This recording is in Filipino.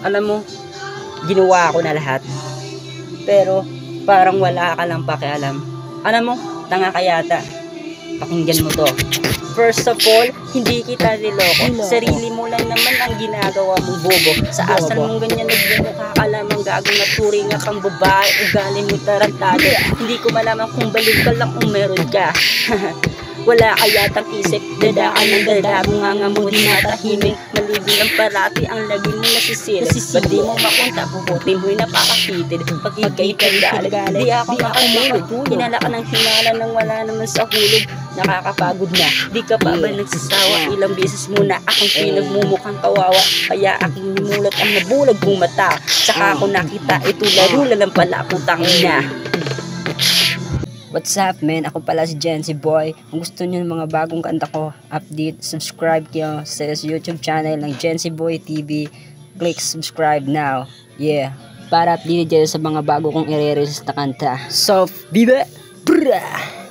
Alam mo, ginawa ko na lahat. Pero parang wala ka lang pakialam. Alam mo, tanga ka yata. Pakinggan mo to. First of all, hindi kita niloko. Sarili mo lang naman ang ginagawa mong bobo. Sa asal mong ganyan nagbumukha ka lamang gagong naturing at ang babae. Ugali mo tarantado. Hindi ko malaman kung balik ka lang kung meron ka. Wala ka yatang isip, dadaan ng dada, bunganga mo di matahimik. Maligo lang parati ang lagi mo nasisilip. Ba't di mo makunta, puputin mo'y napakakitid. Pag ikay kagalit, di ako makatulog. Hinala ka ng hinala nang wala naman sa hulog. Nakakapagod na, di ka pa ba nagsasawa? Ilang beses mo na akong pinagmumukhang kawawa. Kaya aking nimulat ang nabulag kong mata. Saka ako nakita, ito laro lang pala, putang ina. What's up, man? Ako pala si Jency Boy. Kung gusto niyo ng mga bagong kanta ko, update, subscribe kayo sa YouTube channel ng Jency Boy TV. Click subscribe now. Yeah. Para update kayo sa mga bago kong i-release na kanta. So, bibe! Brah!